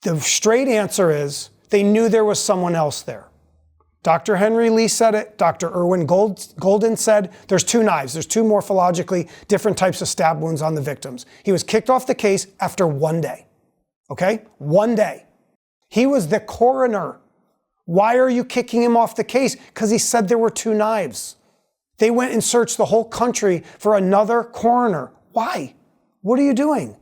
The straight answer is they knew there was someone else there. Dr. Henry Lee said it. Dr. Irwin Golden said there's two knives. There's two morphologically different types of stab wounds on the victims. He was kicked off the case after 1 day. Okay? 1 day. He was the coroner. Why are you kicking him off the case? Because he said there were two knives. They went and searched the whole country for another coroner. Why? What are you doing?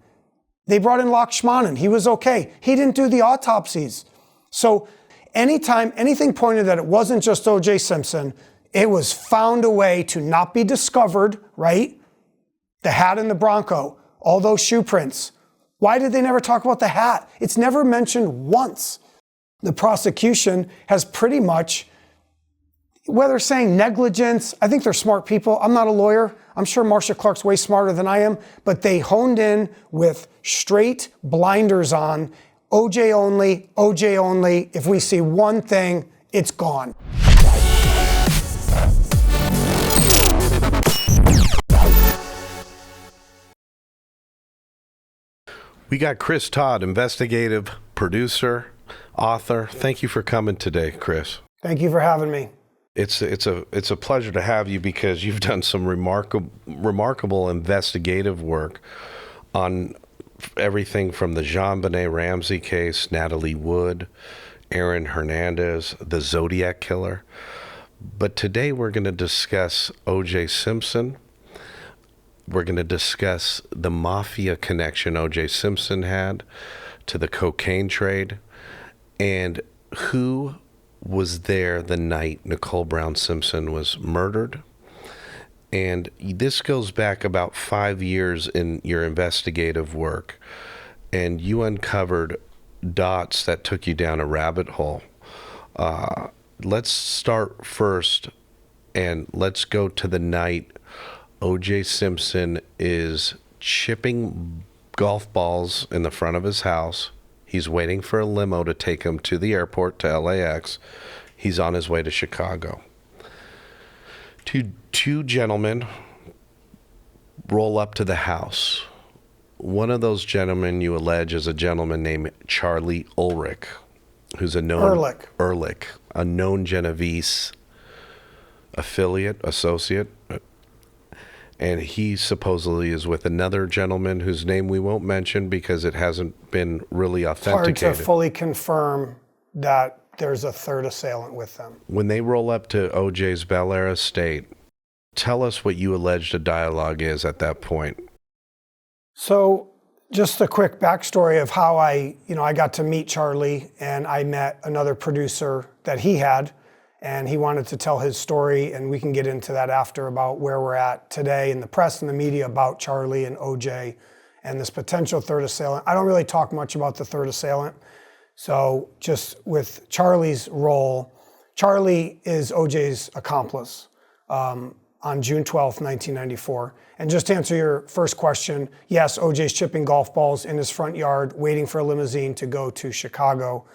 They brought in Lakshmanan. He was okay. He didn't do the autopsies. So anytime anything pointed that it wasn't just OJ Simpson, it was found a way to not be discovered, right? The hat and the Bronco, all those shoe prints. Why did they never talk about the hat? It's never mentioned once. The prosecution has pretty much, whether saying negligence, I think they're smart people. I'm not a lawyer. I'm sure Marcia Clark's way smarter than I am, but they honed in with straight blinders on. OJ only, OJ only. If we see one thing, it's gone. We got Chris Todd, investigative producer, author. Thank you for coming today, Chris. Thank you for having me. It's a pleasure to have you because you've done some remarkable investigative work on everything from the JonBenét Ramsey case, Natalie Wood, Aaron Hernandez, the Zodiac Killer. But today we're going to discuss OJ Simpson. We're going to discuss the mafia connection OJ Simpson had to the cocaine trade and who was there the night Nicole Brown Simpson was murdered. And this goes back about 5 years in your investigative work, and you uncovered dots that took you down a rabbit hole. Let's start first, and let's go to the night OJ Simpson is chipping golf balls in the front of his house. He's waiting for a limo to take him to the airport, to LAX. He's on his way to Chicago. Two gentlemen roll up to the house. One of those gentlemen you allege is a gentleman named Charlie Ulrich, who's a known Ehrlich, a known Genovese associate. And he supposedly is with another gentleman whose name we won't mention because it hasn't been really authenticated. It's hard to fully confirm that there's a third assailant with them. When they roll up to OJ's Bel Air estate, tell us what you allege the dialogue is at that point. So just a quick backstory of how I got to meet Charlie, and I met another producer that he had, and he wanted to tell his story, and we can get into that after about where we're at today in the press and the media about Charlie and OJ and this potential third assailant. I don't really talk much about the third assailant. So just with Charlie's role, Charlie is OJ's accomplice on June 12th, 1994. And just to answer your first question, yes, OJ's chipping golf balls in his front yard, waiting for a limousine to go to Chicago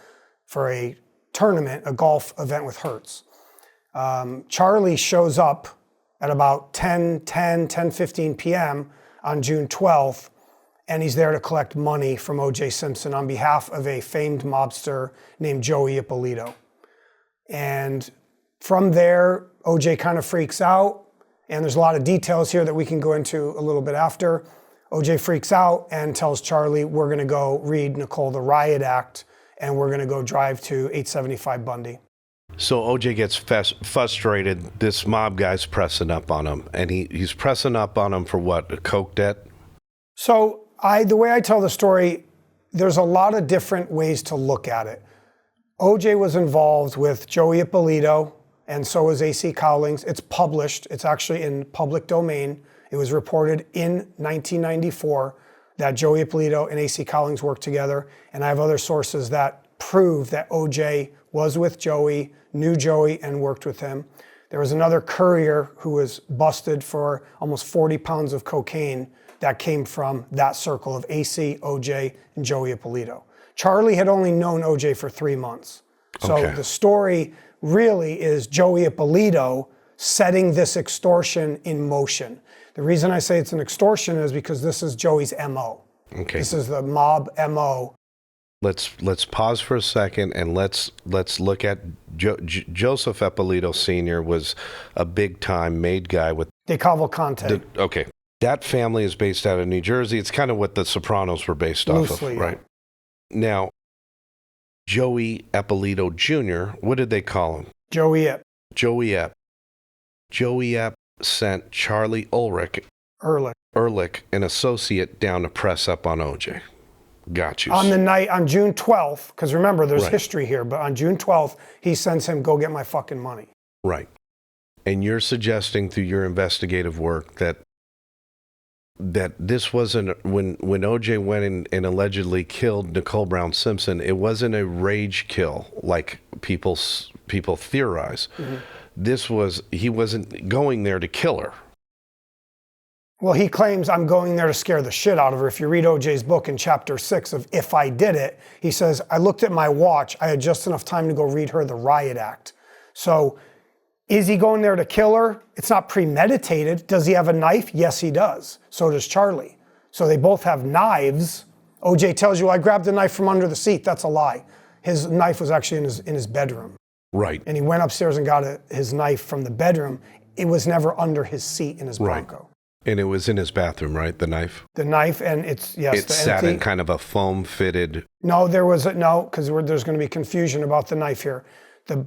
for a tournament, a golf event with Hertz. Charlie shows up at about 10:15 p.m. on June 12th, and he's there to collect money from OJ Simpson on behalf of a famed mobster named Joey Ippolito. And from there, OJ kind of freaks out, and there's a lot of details here that we can go into a little bit after. OJ freaks out and tells Charlie, we're gonna go read Nicole the Riot Act, and we're gonna go drive to 875 Bundy. So OJ gets frustrated. This mob guy's pressing up on him, and he's pressing up on him for what, a coke debt? So the way I tell the story, there's a lot of different ways to look at it. OJ was involved with Joey Ippolito, and so was AC Cowlings. It's published. It's actually in public domain. It was reported in 1994 that Joey Ippolito and AC Cowlings worked together, and I have other sources that prove that OJ was with Joey, knew Joey, and worked with him. There was another courier who was busted for almost 40 pounds of cocaine that came from that circle of AC, OJ, and Joey Ippolito. Charlie had only known OJ for 3 months. So the story really is Joey Ippolito setting this extortion in motion. The reason I say it's an extortion is because this is Joey's MO. Okay. This is the mob MO. let's pause for a second and let's look at Joseph Eppolito Sr. was a big time made guy with De Cavalcante. Okay. That family is based out of New Jersey. It's kind of what the Sopranos were based off Loosely, of, right? Now, Joey Eppolito Jr., what did they call him? Joey Ep. Joey Ep. Joey Ep sent Charlie Ehrlich, an associate, down to press up on OJ. Got you. On the night, on June 12th, because remember, there's history here, but on June 12th, he sends him, go get my fucking money. Right. And you're suggesting through your investigative work that this wasn't, when OJ went in and allegedly killed Nicole Brown Simpson, it wasn't a rage kill like people theorize. Mm-hmm. He wasn't going there to kill her. Well, he claims I'm going there to scare the shit out of her. If you read OJ's book in chapter 6 of If I Did It, he says, I looked at my watch. I had just enough time to go read her the riot act. So is he going there to kill her? It's not premeditated. Does he have a knife? Yes, he does. So does Charlie. So they both have knives. OJ tells you, I grabbed the knife from under the seat. That's a lie. His knife was actually in his bedroom. Right. And he went upstairs and got his knife from the bedroom. It was never under his seat in his Bronco. Right. And it was in his bathroom, right? The knife? The knife, and it sat in kind of a foam-fitted... No, because there's going to be confusion about the knife here.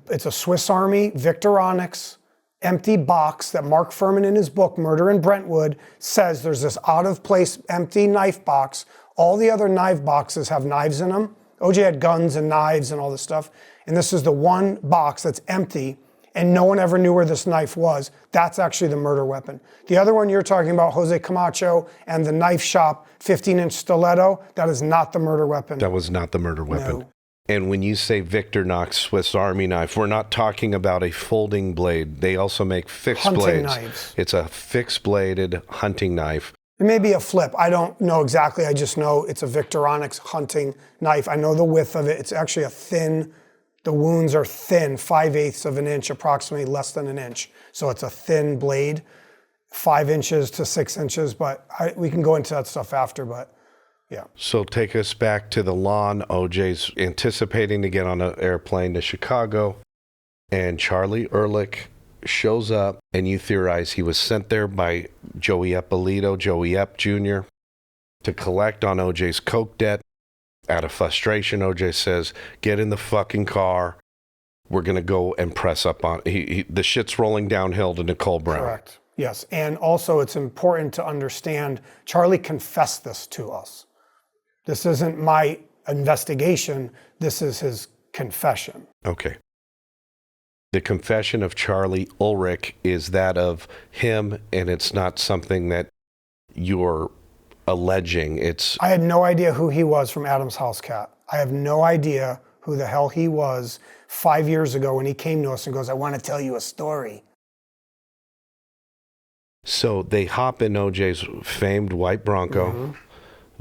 It's a Swiss Army Victorinox empty box that Mark Furman in his book, Murder in Brentwood, says there's this out-of-place empty knife box. All the other knife boxes have knives in them. OJ had guns and knives and all this stuff. And this is the one box that's empty, and no one ever knew where this knife was. That's actually the murder weapon. The other one you're talking about, Jose Camacho and the knife shop, 15-inch stiletto, that is not the murder weapon. That was not the murder weapon. No. And when you say Victorinox Swiss Army knife, we're not talking about a folding blade. They also make fixed hunting blades. Knives. It's a fixed-bladed hunting knife. It may be a flip. I don't know exactly. I just know it's a Victorinox hunting knife. I know the width of it. It's actually the wounds are thin, 5/8 of an inch, approximately less than an inch. So it's a thin blade, 5 inches to 6 inches, but we can go into that stuff after, but yeah. So take us back to the lawn. OJ's anticipating to get on an airplane to Chicago, and Charlie Ehrlich shows up, and you theorize he was sent there by Joey Eppolito, Joey Ep Jr., to collect on OJ's coke debt. Out of frustration, OJ says, get in the fucking car. We're going to go and press up on... the shit's rolling downhill to Nicole Brown. Correct. Yes. And also it's important to understand, Charlie confessed this to us. This isn't my investigation. This is his confession. Okay. The confession of Charlie Ulrich is that of him, and it's not something that you're alleging. I had no idea who he was from Adam's House Cat. I have no idea who the hell he was 5 years ago when he came to us and goes, I want to tell you a story. So they hop in OJ's famed white Bronco. Mm-hmm.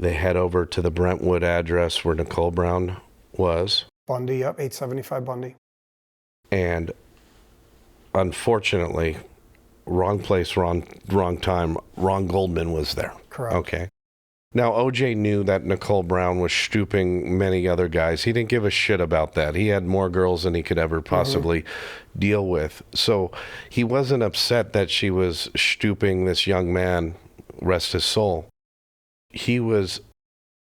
They head over to the Brentwood address where Nicole Brown was. Bundy, yep, 875 Bundy. And unfortunately, wrong place, wrong time, wrong Goldman was there. Correct. Okay. Now, OJ knew that Nicole Brown was stooping many other guys. He didn't give a shit about that. He had more girls than he could ever possibly deal with. So he wasn't upset that she was stooping this young man, rest his soul. He was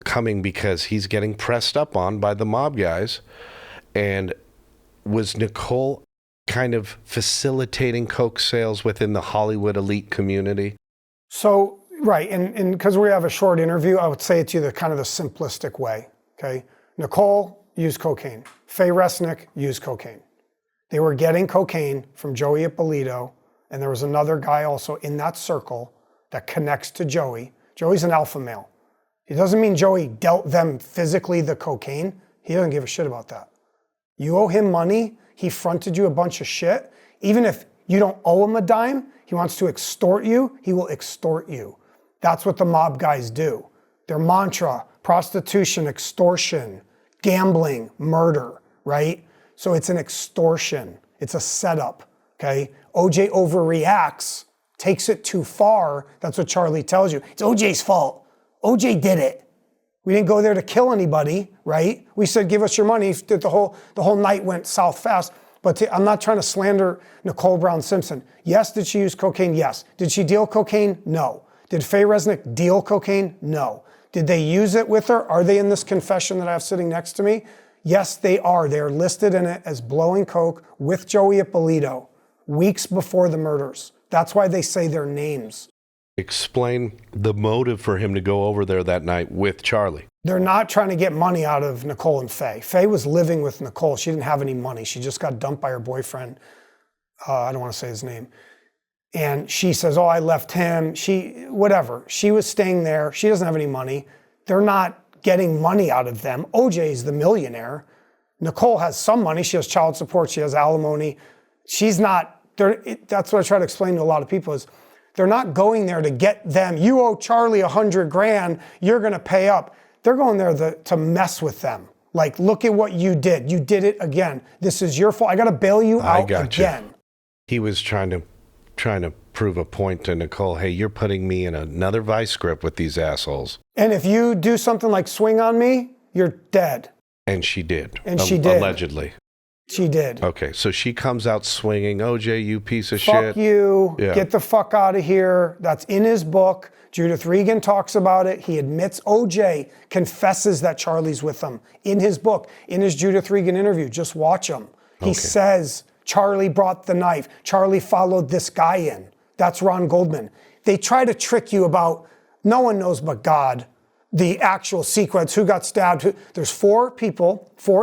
coming because he's getting pressed up on by the mob guys. And was Nicole kind of facilitating coke sales within the Hollywood elite community? So, right, and because we have a short interview, I would say it to you the kind of the simplistic way, okay? Nicole used cocaine. Faye Resnick used cocaine. They were getting cocaine from Joey Ippolito, and there was another guy also in that circle that connects to Joey. Joey's an alpha male. It doesn't mean Joey dealt them physically the cocaine. He doesn't give a shit about that. You owe him money, he fronted you a bunch of shit. Even if you don't owe him a dime, he wants to extort you, he will extort you. That's what the mob guys do. Their mantra, prostitution, extortion, gambling, murder, right? So it's an extortion. It's a setup, okay? OJ overreacts, takes it too far. That's what Charlie tells you. It's OJ's fault. OJ did it. We didn't go there to kill anybody, right? We said, give us your money. The whole night went south fast. But I'm not trying to slander Nicole Brown Simpson. Yes, did she use cocaine? Yes. Did she deal cocaine? No. Did Faye Resnick deal cocaine? No. Did they use it with her? Are they in this confession that I have sitting next to me? Yes, they are. They are listed in it as blowing coke with Joey Ippolito weeks before the murders. That's why they say their names. Explain the motive for him to go over there that night with Charlie. They're not trying to get money out of Nicole and Faye. Faye was living with Nicole. She didn't have any money. She just got dumped by her boyfriend. I don't want to say his name. And she says, oh, I left him. Whatever. She was staying there. She doesn't have any money. They're not getting money out of them. OJ's the millionaire. Nicole has some money. She has child support. She has alimony. She's not, that's what I try to explain to a lot of people is they're not going there to get them. You owe Charlie $100,000. You're going to pay up. They're going there to mess with them. Like, look at what you did. You did it again. This is your fault. I got to bail you out again. He was trying to prove a point to Nicole. Hey, you're putting me in another vice grip with these assholes. And if you do something like swing on me, you're dead. And she did. And she did. Allegedly. She did. Okay, so she comes out swinging. OJ, you piece of shit. Fuck you. Yeah. Get the fuck out of here. That's in his book. Judith Regan talks about it. He admits, OJ confesses that Charlie's with him in his book, in his Judith Regan interview. Just watch him. He says, Charlie brought the knife. Charlie followed this guy in. That's Ron Goldman. They try to trick you about, no one knows but God, the actual sequence, who got stabbed. There's 4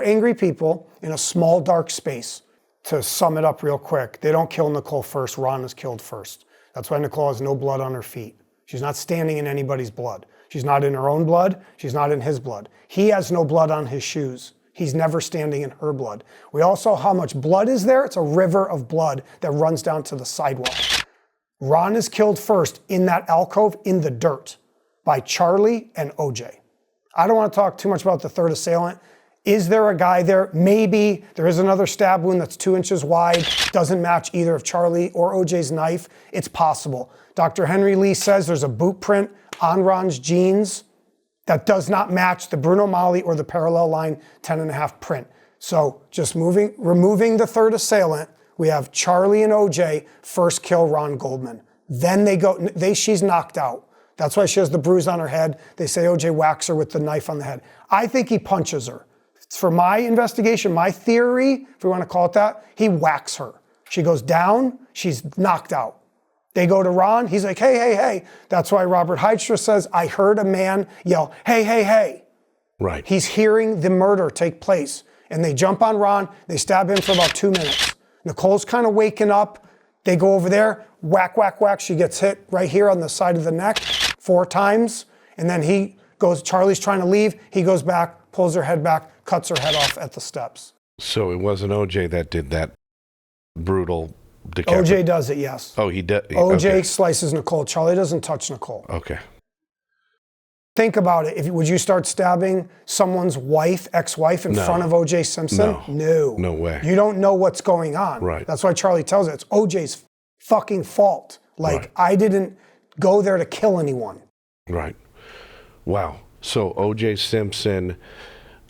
angry people in a small dark space. To sum it up real quick, they don't kill Nicole first. Ron is killed first. That's why Nicole has no blood on her feet. She's not standing in anybody's blood. She's not in her own blood. She's not in his blood. He has no blood on his shoes. He's never standing in her blood. We all saw how much blood is there. It's a river of blood that runs down to the sidewalk. Ron is killed first in that alcove in the dirt by Charlie and OJ. I don't want to talk too much about the third assailant. Is there a guy there? Maybe. There is another stab wound that's 2 inches wide. Doesn't match either of Charlie or OJ's knife. It's possible. Dr. Henry Lee says there's a boot print on Ron's jeans that does not match the Bruno Mali or the parallel line 10.5 print. So just removing the third assailant, we have Charlie and OJ first kill Ron Goldman. Then she's knocked out. That's why she has the bruise on her head. They say OJ whacks her with the knife on the head. I think he punches her. For my investigation, my theory, if we want to call it that, he whacks her. She goes down, she's knocked out. They go to Ron, he's like, hey, hey, hey. That's why Robert Heidstra says, I heard a man yell, hey, hey, hey. Right. He's hearing the murder take place. And they jump on Ron, they stab him for about 2 minutes. Nicole's kind of waking up. They go over there, whack, whack, whack. She gets hit right here on the side of the neck 4 times. And then he goes, Charlie's trying to leave. He goes back, pulls her head back, cuts her head off at the steps. So it wasn't OJ that did that brutal OJ does it, yes. Oh, he did? OJ slices Nicole. Charlie doesn't touch Nicole. Okay. Think about it. Would you start stabbing someone's wife, ex-wife, in front of OJ Simpson? No. No way. You don't know what's going on. Right. That's why Charlie tells it. It's OJ's fucking fault. Like, I didn't go there to kill anyone. Right. Wow. So OJ Simpson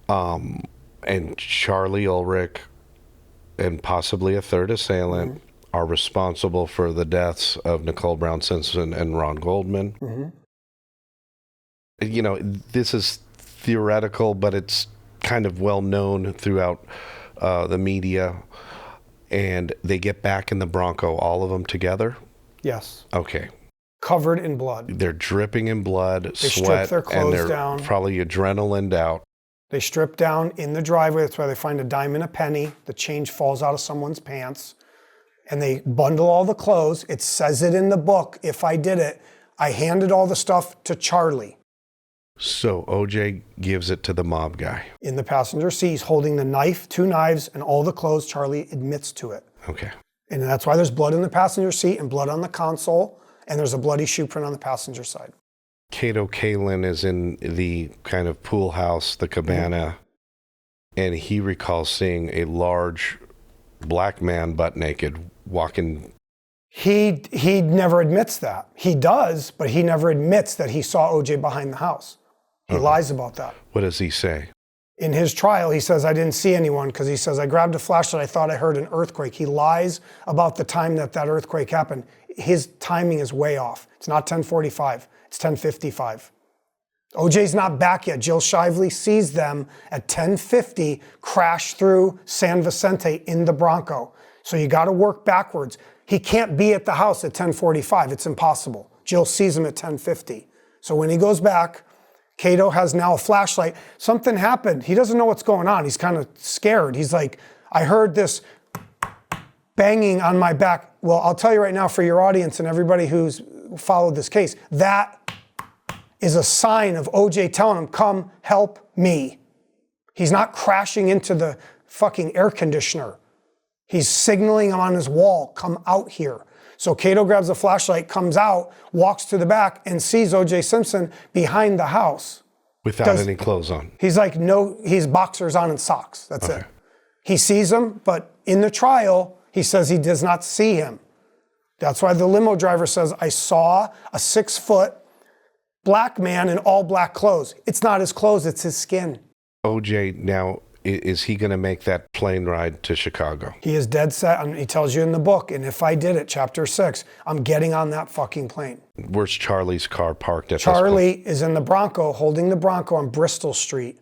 and Charlie Ulrich and possibly a third assailant are responsible for the deaths of Nicole Brown Simpson and Ron Goldman. You know, this is theoretical, but it's kind of well known throughout the media. And they get back in the Bronco, all of them together? Yes. Okay. Covered in blood. They're dripping in blood, they sweat, strip their clothes and they're down. Probably adrenaline out. They strip down in the driveway. That's why they find a dime and a penny. The change falls out of someone's pants. And they bundle all the clothes. It says it in the book. If I did it, I handed all the stuff to Charlie. So OJ gives it to the mob guy. In the passenger seat, he's holding the knife, 2 knives, and all the clothes. Charlie admits to it. Okay. And that's why there's blood in the passenger seat and blood on the console. And there's a bloody shoe print on the passenger side. Kato Kalin is in the kind of pool house, the cabana, and he recalls seeing a large black man butt naked walking. He never admits that. He does, but he never admits that he saw OJ behind the house. He lies about that. What does he say? In his trial, he says, I didn't see anyone because he says, I grabbed a flashlight. I thought I heard an earthquake. He lies about the time that earthquake happened. His timing is way off. It's not 10:45. It's 10:55. OJ's not back yet. Jill Shively sees them at 10:50 crash through San Vicente in the Bronco. So you got to work backwards. He can't be at the house at 10:45. It's impossible. Jill sees him at 10:50. So when he goes back, Cato has now a flashlight. Something happened. He doesn't know what's going on. He's kind of scared. He's like, I heard this banging on my back. Well, I'll tell you right now for your audience and everybody who's followed this case, that is a sign of OJ telling him, come help me. He's not crashing into the fucking air conditioner. He's signaling on his wall, come out here. So Cato grabs a flashlight, comes out, walks to the back, and sees OJ Simpson behind the house. Without any clothes on. He's like, no, he's boxers on and socks. That's it. He sees him, but in the trial, he says he does not see him. That's why the limo driver says, I saw a 6-foot black man in all black clothes. It's not his clothes, it's his skin. OJ now, is he going to make that plane ride to Chicago? He is dead set. And he tells you in the book, and if I did it, chapter 6, I'm getting on that fucking plane. Where's Charlie's car parked at Charlie is in the Bronco, holding the Bronco on Bristol Street.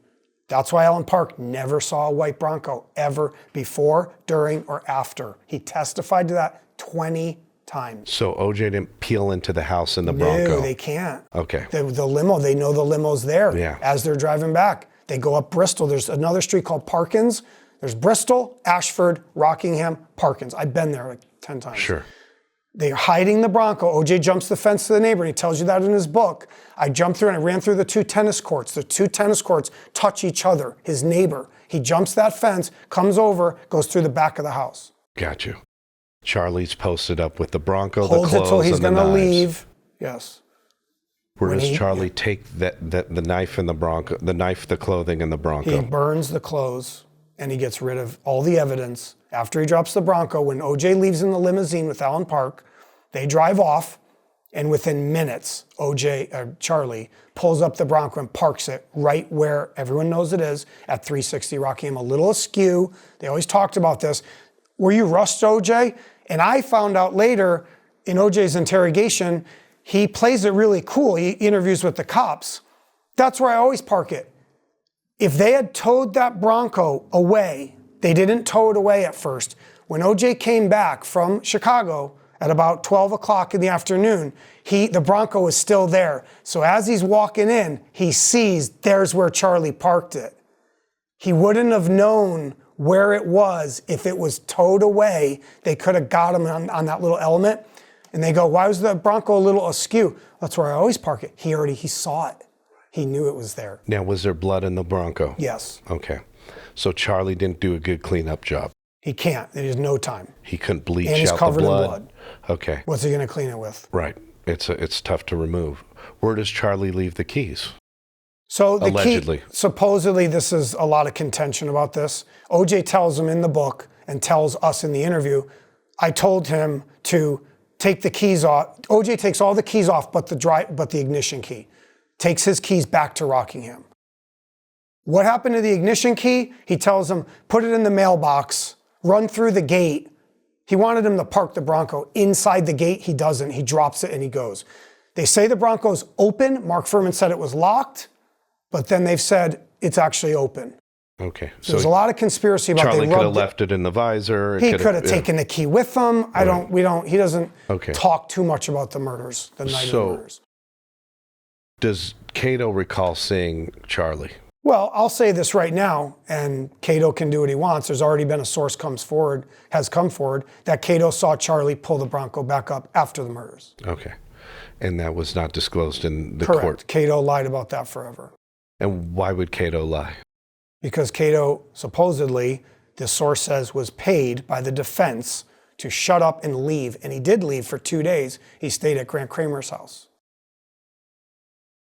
That's why Allen Park never saw a white Bronco, ever, before, during, or after. He testified to that 20 times. So OJ didn't peel into the house in the Bronco? No, they can't. Okay. The limo, they know the limo's there as they're driving back. They go up Bristol. There's another street called Parkins. There's Bristol, Ashford, Rockingham, Parkins. I've been there like 10 times. Sure. They're hiding the Bronco. OJ jumps the fence to the neighbor, and he tells you that in his book. I jumped through and I ran through the 2 tennis courts. The 2 tennis courts touch each other, his neighbor. He jumps that fence, comes over, goes through the back of the house. Got you. Charlie's posted up with the Bronco, Holds the it till clothes, he's and the going to knives. leave. Yes. Where does Charlie take the knife and the Bronco, the knife, the clothing, and the Bronco? He burns the clothes, and he gets rid of all the evidence. After he drops the Bronco, when OJ leaves in the limousine with Allen Park, they drive off, and within minutes, Charlie pulls up the Bronco and parks it right where everyone knows it is, at 360 Rockingham, a little askew. They always talked about this. Were you rushed, OJ? And I found out later in OJ's interrogation, he plays it really cool. He interviews with the cops. That's where I always park it. If they had towed that Bronco away, they didn't tow it away at first. When OJ came back from Chicago at about 12 o'clock in the afternoon, the Bronco was still there. So as he's walking in, he sees there's where Charlie parked it. He wouldn't have known where it was if it was towed away. They could have got him on that little element. And they go, why was the Bronco a little askew? That's where I always park it. He saw it. He knew it was there. Now, was there blood in the Bronco? Yes. Okay. So Charlie didn't do a good cleanup job. He can't. There's no time. He couldn't bleach And he's out covered the in blood. blood. Okay. What's he going to clean it with? Right. It's tough to remove. Where does Charlie leave the keys? So the Allegedly. key, supposedly this is a lot of contention about this. OJ tells him in the book and tells us in the interview, I told him to take the keys off. OJ takes all the keys off but the ignition key. Takes his keys back to Rockingham. What happened to the ignition key? He tells him, put it in the mailbox, run through the gate. He wanted him to park the Bronco inside the gate. He doesn't. He drops it and he goes. They say the Bronco's open. Mark Furman said it was locked, but then they've said it's actually open. Okay. So there's a lot of conspiracy about Charlie could have left it in the visor. He could have taken the key with him. He doesn't talk too much about the murders, the night of the murders. Does Cato recall seeing Charlie? Well, I'll say this right now, and Cato can do what he wants. There's already been a source has come forward that Cato saw Charlie pull the Bronco back up after the murders. Okay. And that was not disclosed in the court? Correct. Cato lied about that forever. And why would Cato lie? Because Cato, supposedly, the source says, was paid by the defense to shut up and leave. And he did leave for 2 days. He stayed at Grant Kramer's house.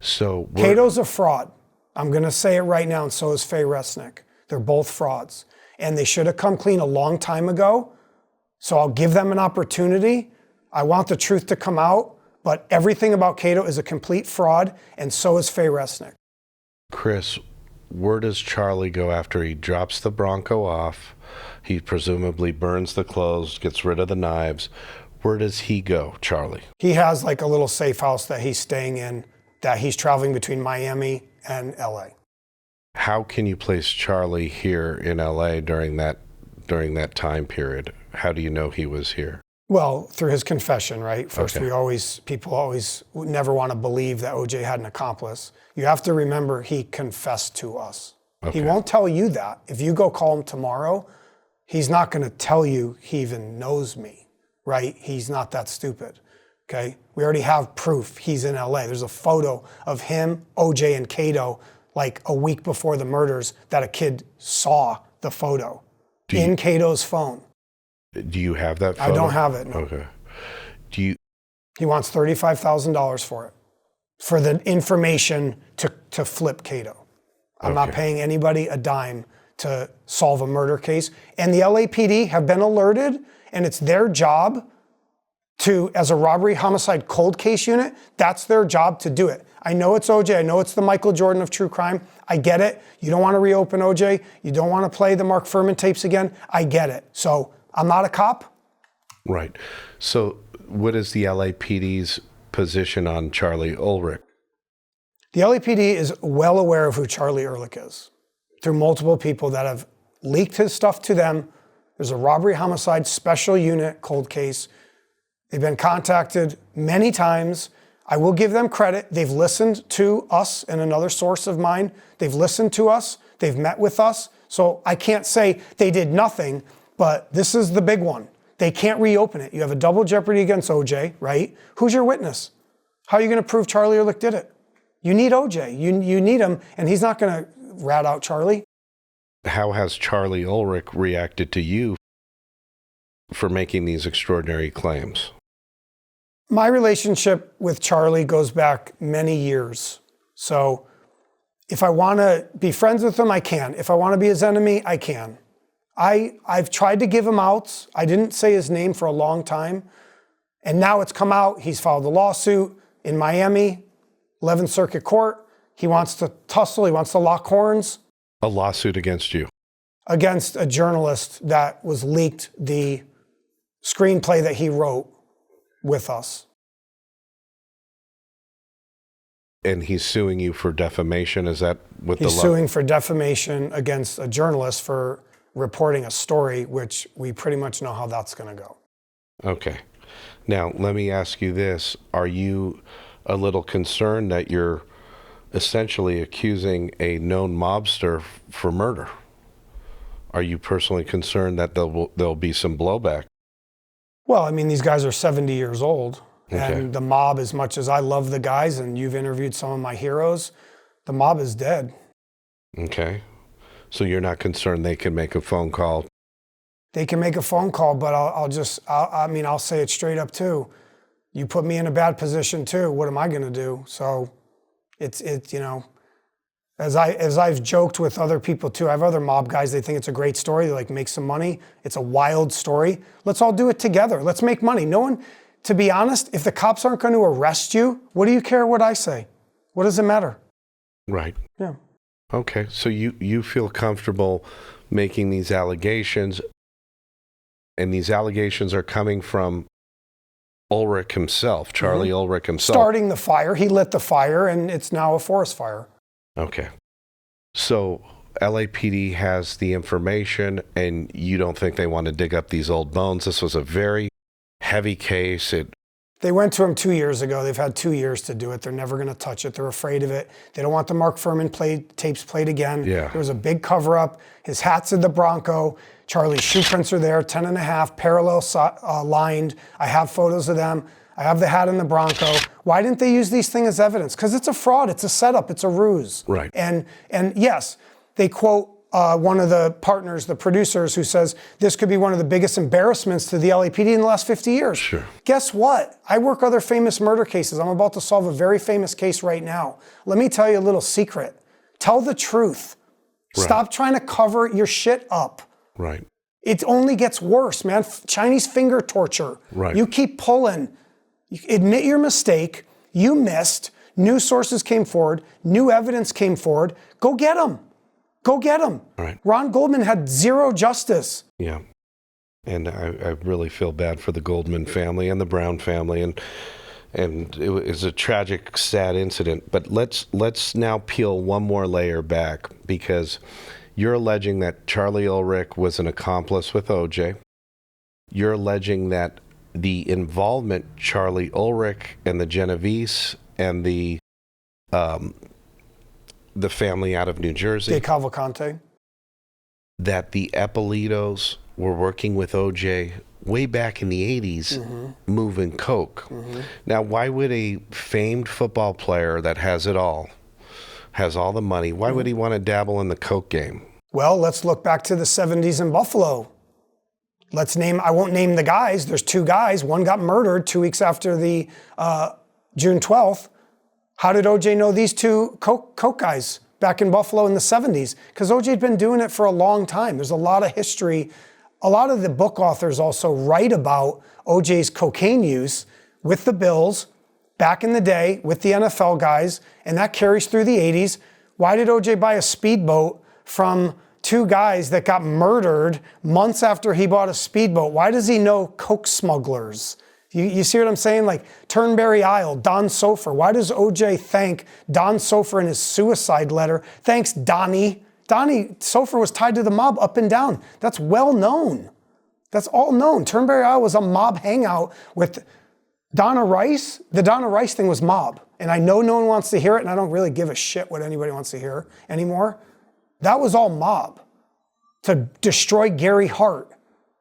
So Cato's a fraud. I'm going to say it right now, and so is Faye Resnick. They're both frauds. And they should have come clean a long time ago. So I'll give them an opportunity. I want the truth to come out. But everything about Cato is a complete fraud, and so is Faye Resnick. Chris, where does Charlie go after he drops the Bronco off? He presumably burns the clothes, gets rid of the knives. Where does he go, Charlie? He has like a little safe house that he's staying in, that he's traveling between Miami and LA. How can you place Charlie here in LA during that time period? How do you know he was here? Well, through his confession, right? First, Okay. people always never want to believe that OJ had an accomplice. You have to remember he confessed to us. Okay. He won't tell you that. If you go call him tomorrow, he's not going to tell you he even knows me, right? He's not that stupid, okay? We already have proof he's in LA. There's a photo of him, OJ, and Cato like a week before the murders that a kid saw the photo in Cato's phone. Do you have that photo? I don't have it, no. Okay. He wants $35,000 for it, for the information to flip Cato. I'm not paying anybody a dime to solve a murder case. And the LAPD have been alerted, and it's their job to, as a robbery homicide cold case unit, that's their job to do it. I know it's OJ, I know it's the Michael Jordan of true crime. I get it. You don't want to reopen OJ. You don't want to play the Mark Fuhrman tapes again. I get it. So I'm not a cop. Right. So what is the LAPD's position on Charlie Ulrich? The LAPD is well aware of who Charlie Ehrlich is through multiple people that have leaked his stuff to them. There's a robbery homicide special unit cold case. They've been contacted many times. I will give them credit. They've listened to us and another source of mine. They've listened to us. They've met with us. So I can't say they did nothing, but this is the big one. They can't reopen it. You have a double jeopardy against OJ, right? Who's your witness? How are you going to prove Charlie Ehrlich did it? You need OJ. You need him, and he's not going to rat out Charlie. How has Charlie Ulrich reacted to you for making these extraordinary claims? My relationship with Charlie goes back many years. So if I want to be friends with him, I can. If I want to be his enemy, I can. I've tried to give him outs. I didn't say his name for a long time. And now it's come out. He's filed a lawsuit in Miami, 11th Circuit Court. He wants to tussle. He wants to lock horns. A lawsuit against you? Against a journalist that was leaked the screenplay that he wrote with us. And he's suing you for defamation? Is that what He's suing for defamation against a journalist for reporting a story, which we pretty much know how that's going to go. Okay. Now, let me ask you this. Are you a little concerned that you're essentially accusing a known mobster for murder? Are you personally concerned that there'll be some blowback? Well, I mean, these guys are 70 years old. Okay. And the mob, as much as I love the guys, and you've interviewed some of my heroes, the mob is dead. Okay. So you're not concerned they can make a phone call? They can make a phone call, but I'll say it straight up too. You put me in a bad position too. What am I going to do? So it's you know, as I've joked with other people too, I have other mob guys, they think it's a great story, they like make some money. It's a wild story. Let's all do it together. Let's make money. No one, to be honest, if the cops aren't going to arrest you, what do you care what I say? What does it matter? Right. Yeah. Okay. So you feel comfortable making these allegations, and these allegations are coming from Ulrich himself, Charlie Ulrich himself. Starting the fire. He lit the fire, and it's now a forest fire. Okay. So LAPD has the information, and you don't think they want to dig up these old bones? This was a very heavy case. They went to him 2 years ago. They've had 2 years to do it. They're never going to touch it. They're afraid of it. They don't want the Mark Fuhrman tapes played again. Yeah. There was a big cover-up. His hat's in the Bronco. Charlie's shoe prints are there, 10.5, parallel lined. I have photos of them. I have the hat in the Bronco. Why didn't they use these things as evidence? Because it's a fraud. It's a setup. It's a ruse. Right. And yes, they quote one of the partners, the producers, who says this could be one of the biggest embarrassments to the LAPD in the last 50 years. Sure. Guess what? I work other famous murder cases. I'm about to solve a very famous case right now. Let me tell you a little secret. Tell the truth. Right. Stop trying to cover your shit up. Right. It only gets worse, man. Chinese finger torture. Right. You keep pulling. You admit your mistake. You missed. New sources came forward. New evidence came forward. Go get them. Go get them. Right. Ron Goldman had zero justice. Yeah. And I really feel bad for the Goldman family and the Brown family, and it was a tragic, sad incident. But let's now peel one more layer back, because you're alleging that Charlie Ulrich was an accomplice with OJ. You're alleging that the involvement, Charlie Ulrich and the Genovese and the family out of New Jersey, De Cavalcante. that the Eppolitos were working with OJ way back in the 80s, moving coke. Now, why would a famed football player that has it all, has all the money, why would he want to dabble in the coke game? Well, let's look back to the 70s in Buffalo. I won't name the guys. There's two guys. One got murdered 2 weeks after the June 12th. How did OJ know these two coke guys back in Buffalo in the 70s? Because OJ had been doing it for a long time. There's a lot of history. A lot of the book authors also write about OJ's cocaine use with the Bills back in the day with the NFL guys, and that carries through the 80s. Why did OJ buy a speedboat from two guys that got murdered months after he bought a speedboat? Why does he know coke smugglers? You see what I'm saying? Like Turnberry Isle, Don Sofer. Why does OJ thank Don Sofer in his suicide letter? Thanks, Donnie. Donnie Sofer was tied to the mob up and down. That's well known. That's all known. Turnberry Isle was a mob hangout with Donna Rice. The Donna Rice thing was mob. And I know no one wants to hear it, and I don't really give a shit what anybody wants to hear anymore. That was all mob to destroy Gary Hart,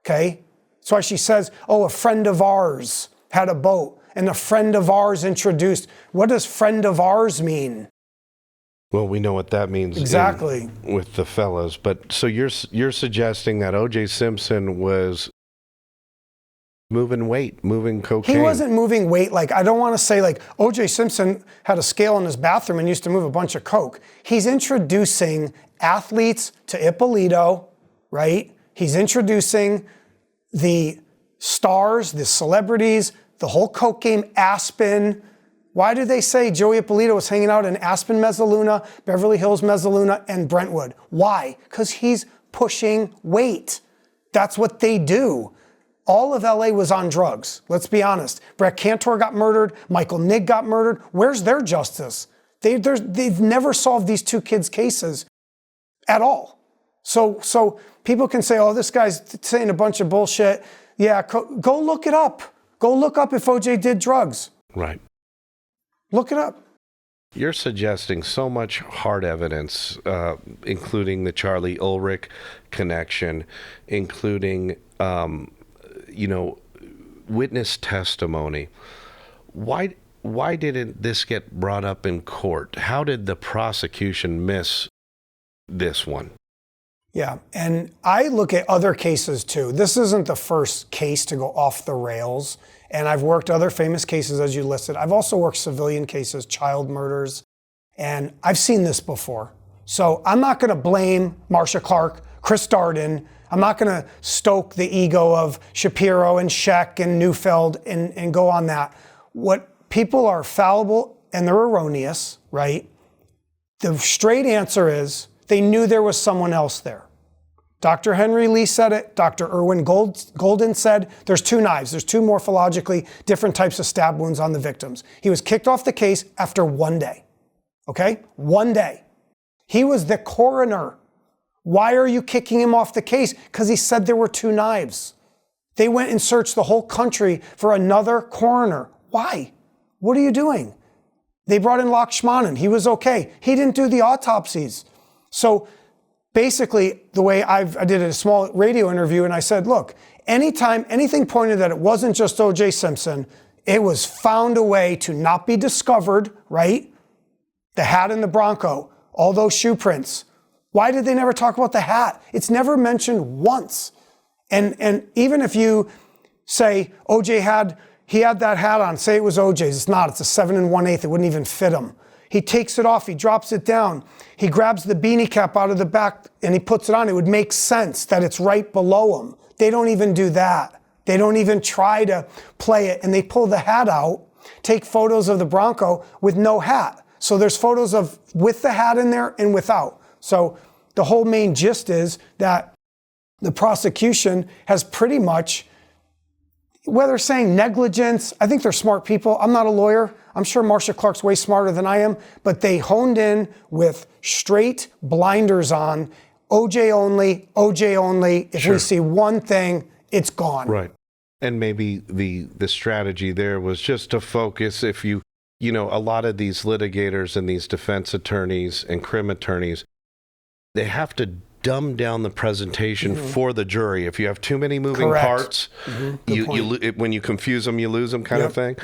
okay? That's why she says, oh, a friend of ours had a boat, and a friend of ours introduced. What does friend of ours mean? Well, we know what that means exactly with the fellas. But so you're suggesting that OJ Simpson was moving weight, moving cocaine. He wasn't moving weight. Like, I don't want to say like OJ Simpson had a scale in his bathroom and used to move a bunch of coke. He's introducing athletes to Ippolito, right? He's introducing the stars, the celebrities, the whole coke game, Aspen. Why did they say Joey Ippolito was hanging out in Aspen Mezzaluna, Beverly Hills Mezzaluna, and Brentwood? Why? Because he's pushing weight. That's what they do. All of LA was on drugs. Let's be honest. Brett Cantor got murdered. Michael Nigg got murdered. Where's their justice? They've never solved these two kids' cases at all. So people can say, oh, this guy's saying a bunch of bullshit. Yeah, go look it up. Go look up if OJ did drugs. Right. Look it up. You're suggesting so much hard evidence, including the Charlie Ulrich connection, including, witness testimony. Why didn't this get brought up in court? How did the prosecution miss this one? Yeah, and I look at other cases too. This isn't the first case to go off the rails, and I've worked other famous cases as you listed. I've also worked civilian cases, child murders, and I've seen this before. So I'm not gonna blame Marcia Clark, Chris Darden. I'm not gonna stoke the ego of Shapiro and Scheck and Neufeld and go on that. What people are fallible and they're erroneous, right? The straight answer is they knew there was someone else there. Dr. Henry Lee said it. Dr. Irwin Golden said there's two knives. There's two morphologically different types of stab wounds on the victims. He was kicked off the case after 1 day. Okay? 1 day. He was the coroner. Why are you kicking him off the case? Because he said there were two knives. They went and searched the whole country for another coroner. Why? What are you doing? They brought in Lakshmanan. He was okay. He didn't do the autopsies. So basically, the way I did a small radio interview and I said, look, anytime anything pointed that it wasn't just OJ Simpson, it was found a way to not be discovered, right? The hat and the Bronco, all those shoe prints. Why did they never talk about the hat? It's never mentioned once. And even if you say OJ had that hat on, say it was OJ's, it's not, it's a 7 1/8, it wouldn't even fit him. He takes it off, he drops it down. He grabs the beanie cap out of the back and he puts it on. It would make sense that it's right below him. They don't even do that. They don't even try to play it. And they pull the hat out Take photos of the Bronco with no hat. So there's photos of with the hat in there and without. So the whole main gist is that the prosecution has pretty much, whether saying negligence, I think they're smart people. I'm not a lawyer. I'm sure Marcia Clark's way smarter than I am, but they honed in with straight blinders on, OJ only, OJ only. If we see one thing, it's gone. Right. And maybe the strategy there was just to focus, if you know, a lot of these litigators and these defense attorneys and crim attorneys, they have to dumb down the presentation for the jury. If you have too many moving parts, when you confuse them, you lose them, kind of thing.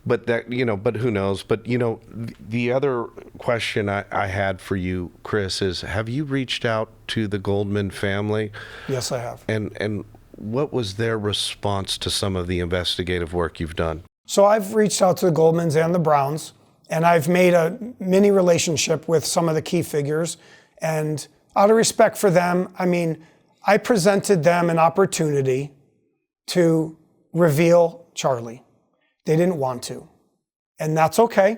But that, you know, but who knows? But, you know, the other question I had for you, Chris, is have you reached out to the Goldman family? Yes, I have. And what was their response to some of the investigative work you've done? So I've reached out to the Goldmans and the Browns, and I've made a mini relationship with some of the key figures. And out of respect for them, I mean, I presented them an opportunity to reveal Charlie. They didn't want to. And that's okay.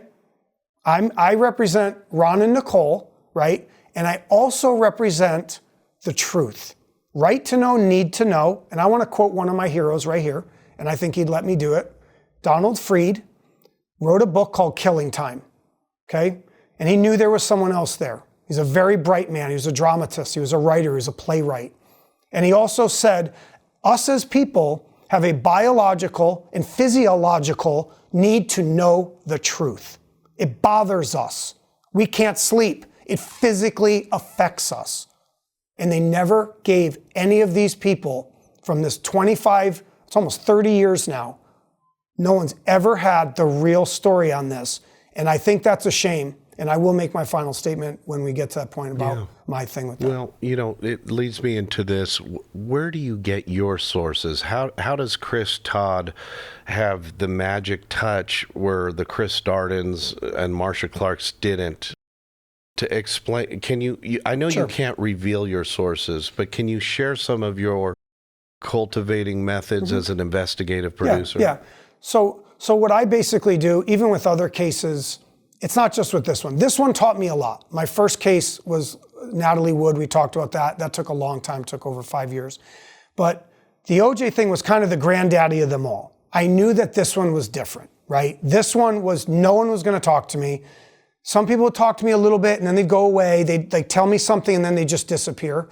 I represent Ron and Nicole, right? And I also represent the truth. Right to know, need to know. And I want to quote one of my heroes right here, and I think he'd let me do it. Donald Freed wrote a book called Killing Time, okay? And he knew there was someone else there. He's a very bright man. He was a dramatist. He was a writer. He was a playwright. And he also said, us as people have a biological and physiological need to know the truth. It bothers us. We can't sleep. It physically affects us. And they never gave any of these people from this 25, it's almost 30 years now, no one's ever had the real story on this. And I think that's a shame. And I will make my final statement when we get to that point about my thing with that. Well, you know, it leads me into this. Where do you get your sources? How does Chris Todd have the magic touch where the Chris Dardens and Marcia Clarks didn't? To explain, can you I know you can't reveal your sources, but can you share some of your cultivating methods as an investigative producer? Yeah. So what I basically do, even with other cases, it's not just with this one. This one taught me a lot. My first case was Natalie Wood. We talked about that. That took a long time, took over 5 years. But the OJ thing was kind of the granddaddy of them all. I knew that this one was different, right? This one was, no one was going to talk to me. Some people would talk to me a little bit and then they'd go away. They'd tell me something and then they just disappear.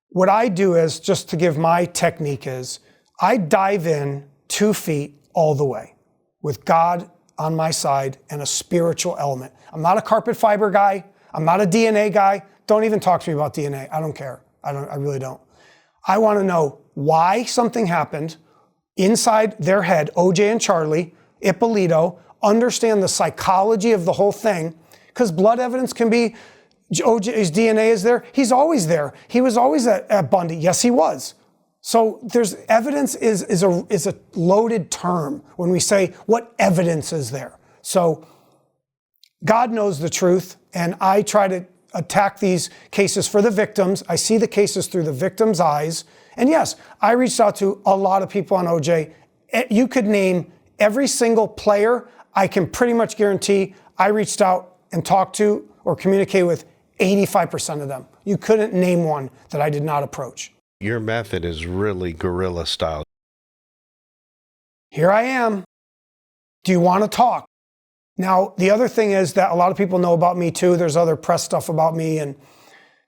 What I do is, just to give my technique is, I dive in 2 feet all the way with God on my side and a spiritual element. I'm not a carpet fiber guy. I'm not a DNA guy. Don't even talk to me about DNA. I don't care. I really don't. I want to know why something happened inside their head, OJ and Charlie, Ippolito, understand the psychology of the whole thing, because blood evidence can be, OJ's DNA is there. He's always there. He was always at Bundy. Yes, he was. So there's evidence is a loaded term when we say what evidence is there. So God knows the truth, and I try to attack these cases for the victims. I see the cases through the victim's eyes. And yes, I reached out to a lot of people on OJ. You could name every single player. I can pretty much guarantee I reached out and talked to or communicated with 85% of them. You couldn't name one that I did not approach. Your method is really guerrilla style. Here I am. Do you want to talk? Now, the other thing is that a lot of people know about me too. There's other press stuff about me, and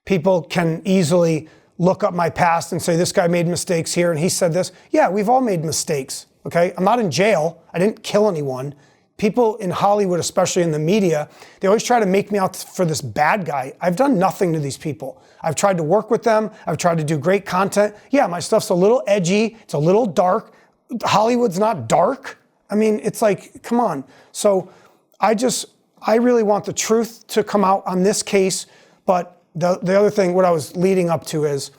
people can easily look up my past and say, this guy made mistakes here and he said this. Yeah, we've all made mistakes, okay? I'm not in jail. I didn't kill anyone. People in Hollywood, especially in the media, they always try to make me out for this bad guy. I've done nothing to these people. I've tried to work with them. I've tried to do great content. Yeah, my stuff's a little edgy. It's a little dark. Hollywood's not dark. I mean, it's like, come on. So I really want the truth to come out on this case. But the other thing, what I was leading up to is,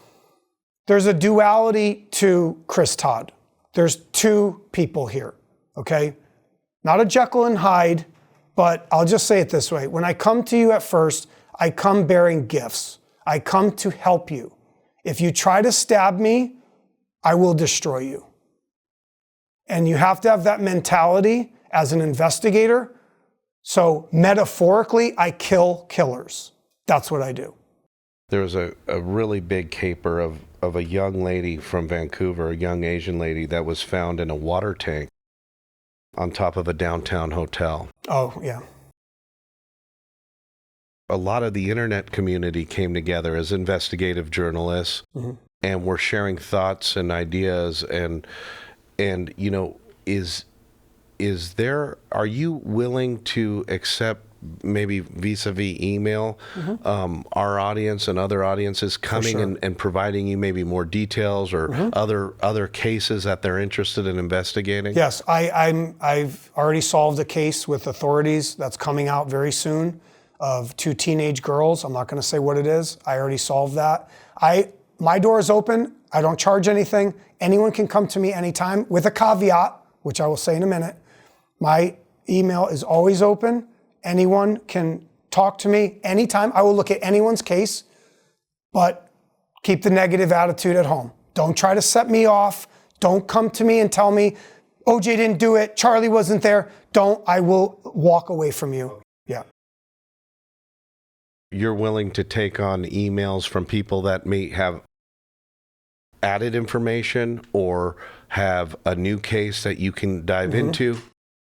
there's a duality to Chris Todd. There's 2 people here, okay? Not a Jekyll and Hyde, but I'll just say it this way. When I come to you at first, I come bearing gifts. I come to help you. If you try to stab me, I will destroy you. And you have to have that mentality as an investigator. So metaphorically, I kill killers. That's what I do. There was a really big caper of a young lady from Vancouver, a young Asian lady that was found in a water tank on top of a downtown hotel. Oh, yeah. A lot of the internet community came together as investigative journalists, and were sharing thoughts and ideas, and you know, are you willing to accept, maybe vis-a-vis email, our audience and other audiences coming and providing you maybe more details or other cases that they're interested in investigating? Yes, I've already solved a case with authorities that's coming out very soon of 2 teenage girls. I'm not going to say what it is. I already solved that. My door is open. I don't charge anything. Anyone can come to me anytime, with a caveat, which I will say in a minute. My email is always open. Anyone can talk to me anytime. I will look at anyone's case, but keep the negative attitude at home. Don't try to set me off. Don't come to me and tell me, OJ didn't do it, Charlie wasn't there. I will walk away from you. Yeah. You're willing to take on emails from people that may have added information or have a new case that you can dive into,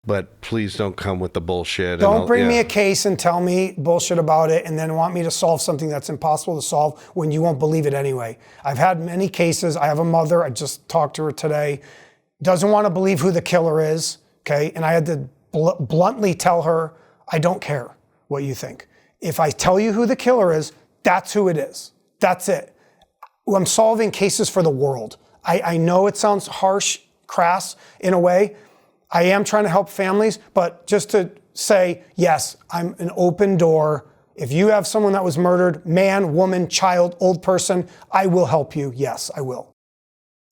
but please don't come with the bullshit. Don't bring me a case and tell me bullshit about it and then want me to solve something that's impossible to solve when you won't believe it anyway. I've had many cases. I have a mother, I just talked to her today, doesn't want to believe who the killer is, okay? And I had to bluntly tell her, I don't care what you think. If I tell you who the killer is, that's who it is. That's it. I'm solving cases for the world. I know it sounds harsh, crass in a way. I am trying to help families, but just to say, yes, I'm an open door. If you have someone that was murdered, man, woman, child, old person, I will help you. Yes, I will.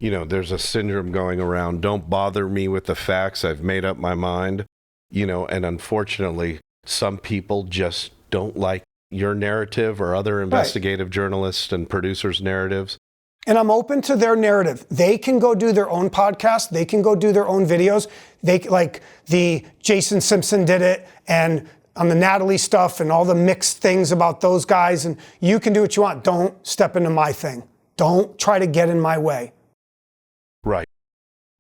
You know, there's a syndrome going around. Don't bother me with the facts. I've made up my mind. You know, and unfortunately, some people just don't like your narrative or other investigative journalists and producers' narratives. And I'm open to their narrative. They can go do their own podcast. They can go do their own videos. They, like the Jason Simpson did it, and on the Natalie stuff and all the mixed things about those guys. And you can do what you want. Don't step into my thing. Don't try to get in my way. Right.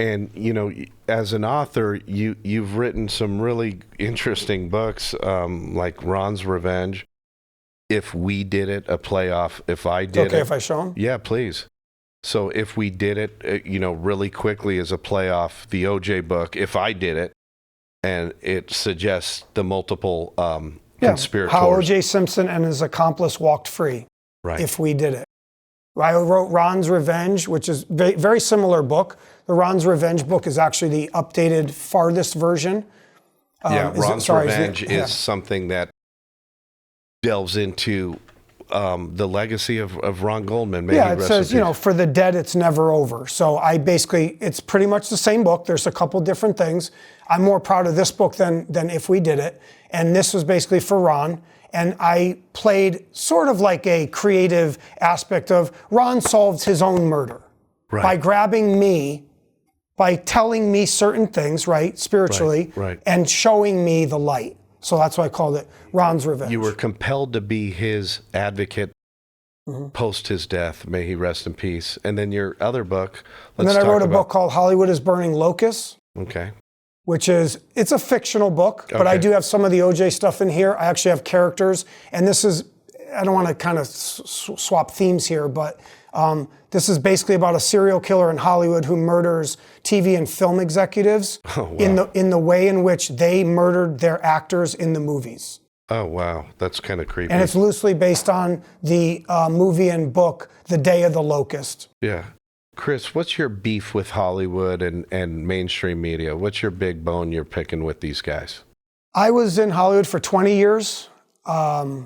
And, you know, as an author, you've written some really interesting books, like Ron's Revenge, If We Did It, a playoff, If I Did It. Okay if I show them? Yeah, please. So If We Did It, you know, really quickly as a playoff, the OJ book, If I Did It, and it suggests the multiple conspirators. How OJ Simpson and his accomplice walked free. Right. If We Did It. I wrote Ron's Revenge, which is a very similar book. The Ron's Revenge book is actually the updated, farthest version. Ron's Revenge is something that delves into the legacy of Ron Goldman. It says, you know, for the dead, it's never over. So it's pretty much the same book. There's a couple different things. I'm more proud of this book than If We Did It. And this was basically for Ron. And I played sort of like a creative aspect of Ron solves his own murder by grabbing me, by telling me certain things, spiritually, and showing me the light. So that's why I called it Ron's Revenge. You were compelled to be his advocate post his death. May he rest in peace. And then your other book. And then I wrote a book called Hollywood is Burning Locusts. Okay. It's a fictional book, but I do have some of the OJ stuff in here. I actually have characters. And this is, I don't want to kind of swap themes here, but this is basically about a serial killer in Hollywood who murders TV and film executives in the way in which they murdered their actors in the movies. Oh, wow. That's kind of creepy. And it's loosely based on the movie and book, The Day of the Locust. Yeah. Chris, what's your beef with Hollywood and mainstream media? What's your big bone you're picking with these guys? I was in Hollywood for 20 years. I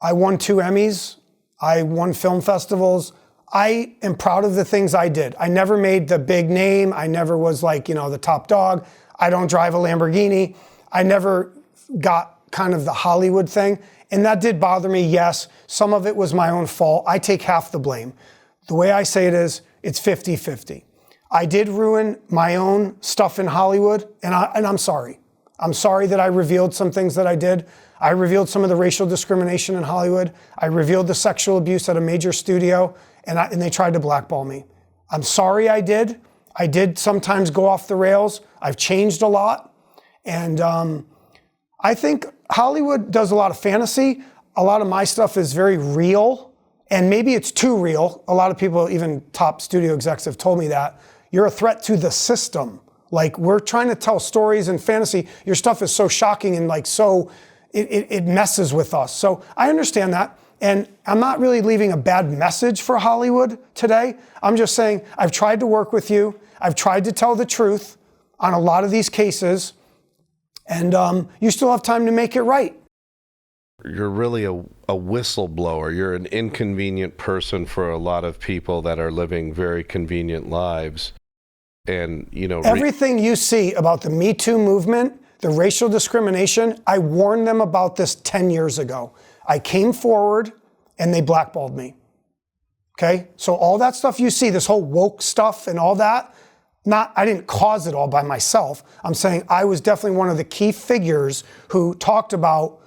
won 2 Emmys. I won film festivals. I am proud of the things I did. I never made the big name. I never was like, the top dog. I don't drive a Lamborghini. I never got kind of the Hollywood thing. And that did bother me, yes. Some of it was my own fault. I take half the blame. The way I say it is, it's 50-50. I did ruin my own stuff in Hollywood, and I'm sorry. I'm sorry that I revealed some things that I did. I revealed some of the racial discrimination in Hollywood. I revealed the sexual abuse at a major studio, and they tried to blackball me. I'm sorry I did. I did sometimes go off the rails. I've changed a lot. And I think Hollywood does a lot of fantasy. A lot of my stuff is very real. And maybe it's too real. A lot of people, even top studio execs, have told me that. You're a threat to the system. Like, we're trying to tell stories in fantasy. Your stuff is so shocking and like so, it messes with us. So I understand that. And I'm not really leaving a bad message for Hollywood today. I'm just saying I've tried to work with you. I've tried to tell the truth on a lot of these cases. And you still have time to make it right. You're really a whistleblower. You're an inconvenient person for a lot of people that are living very convenient lives. And, you know, everything you see about the Me Too movement, the racial discrimination, I warned them about this 10 years ago. I came forward and they blackballed me. Okay? So all that stuff you see, this whole woke stuff and all that, I didn't cause it all by myself. I'm saying I was definitely one of the key figures who talked about,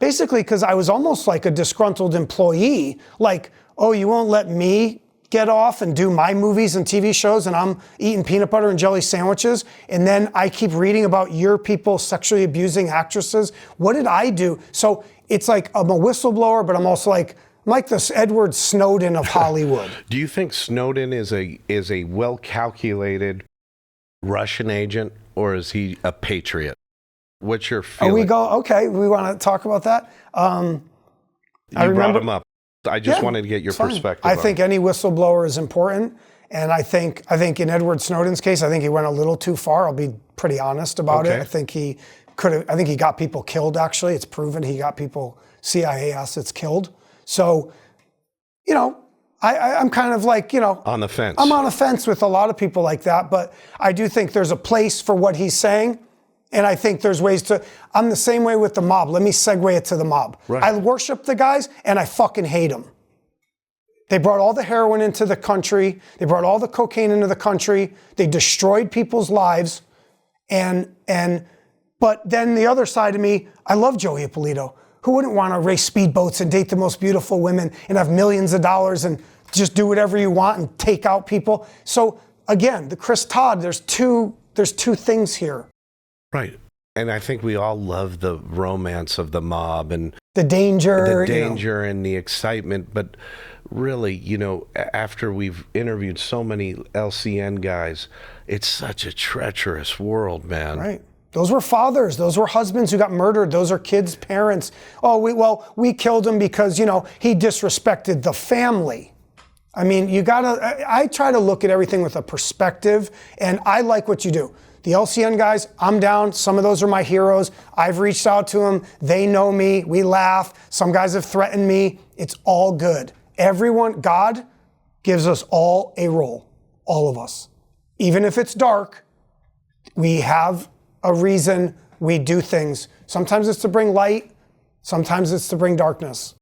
basically because I was almost like a disgruntled employee, like, oh, you won't let me get off and do my movies and TV shows and I'm eating peanut butter and jelly sandwiches, and then I keep reading about your people sexually abusing actresses. What did I do? So it's like I'm a whistleblower, but I'm also like this Edward Snowden of Hollywood. Do you think Snowden is a well-calculated Russian agent, or is he a patriot? What's your feeling? Okay, we want to talk about that. You brought him up. I just wanted to get your perspective. I think any whistleblower is important. And I think in Edward Snowden's case, I think he went a little too far. I'll be pretty honest about it. I think he got people killed, actually. It's proven he got people, CIA assets, killed. So, you know, I'm kind of like, you know. On the fence. I'm on the fence with a lot of people like that. But I do think there's a place for what he's saying. And I think there's ways to, I'm the same way with the mob. Let me segue it to the mob. Right. I worship the guys and I fucking hate them. They brought all the heroin into the country. They brought all the cocaine into the country. They destroyed people's lives. But then the other side of me, I love Joey Ippolito. Who wouldn't want to race speedboats and date the most beautiful women and have millions of dollars and just do whatever you want and take out people? So again, the Chris Todd, there's two things here. Right. And I think we all love the romance of the mob and the danger and the excitement. But really, you know, after we've interviewed so many LCN guys, it's such a treacherous world, man. Right. Those were fathers. Those were husbands who got murdered. Those are kids' parents. Oh, we killed him because, you know, he disrespected the family. I mean, I try to look at everything with a perspective, and I like what you do. The LCN guys, I'm down. Some of those are my heroes. I've reached out to them. They know me. We laugh. Some guys have threatened me. It's all good. Everyone, God gives us all a role, all of us. Even if it's dark, we have a reason we do things. Sometimes it's to bring light. Sometimes it's to bring darkness.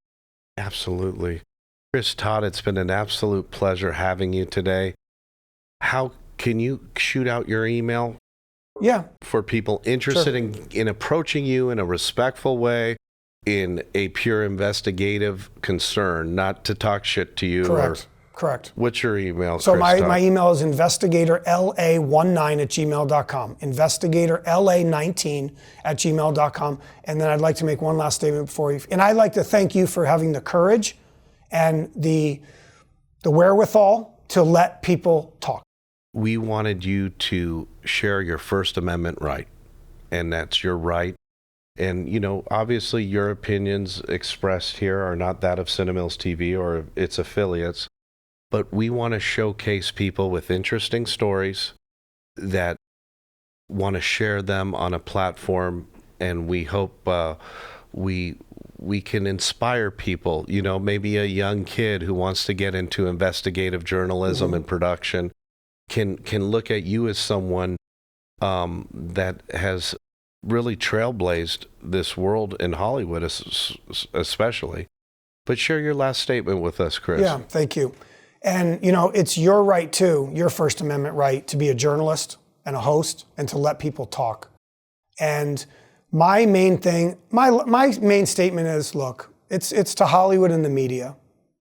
Absolutely. Chris Todd, it's been an absolute pleasure having you today. How can you shoot out your email? Yeah. For people interested in approaching you in a respectful way, in a pure investigative concern, not to talk shit to you. Correct. What's your email? So my email is investigatorla19@gmail.com. Investigatorla19@gmail.com. And then I'd like to make one last statement before you. And I'd like to thank you for having the courage and the wherewithal to let people talk. We wanted you to share your First Amendment right, and that's your right. And, you know, obviously your opinions expressed here are not that of Cinemills TV or its affiliates, but we want to showcase people with interesting stories that want to share them on a platform, and we hope we can inspire people, you know, maybe a young kid who wants to get into investigative journalism and production can look at you as someone that has really trailblazed this world in Hollywood, especially. But share your last statement with us, Chris. Yeah, thank you. And, you know, it's your right too, your First Amendment right to be a journalist and a host and to let people talk. And my main thing, my main statement is, look, it's to Hollywood and the media.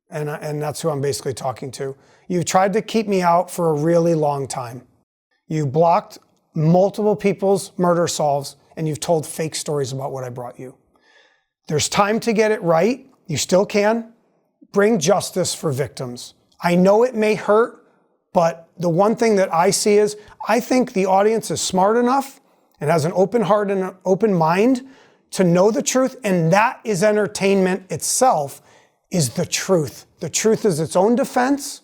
And that's who I'm basically talking to. You've tried to keep me out for a really long time. You blocked multiple people's murder solves, and you've told fake stories about what I brought you. There's time to get it right. You still can. Bring justice for victims. I know it may hurt, but the one thing that I see is I think the audience is smart enough and has an open heart and an open mind to know the truth, and that is entertainment itself, is the truth. The truth is its own defense.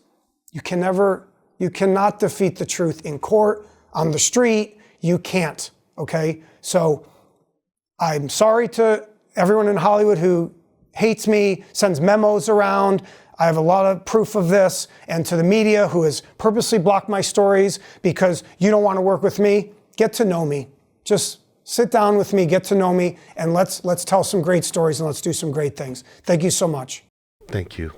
You cannot defeat the truth in court, on the street. You can't, okay? So I'm sorry to everyone in Hollywood who hates me, sends memos around. I have a lot of proof of this. And to the media who has purposely blocked my stories because you don't want to work with me, get to know me. Just sit down with me, get to know me, and let's tell some great stories and let's do some great things. Thank you so much. Thank you.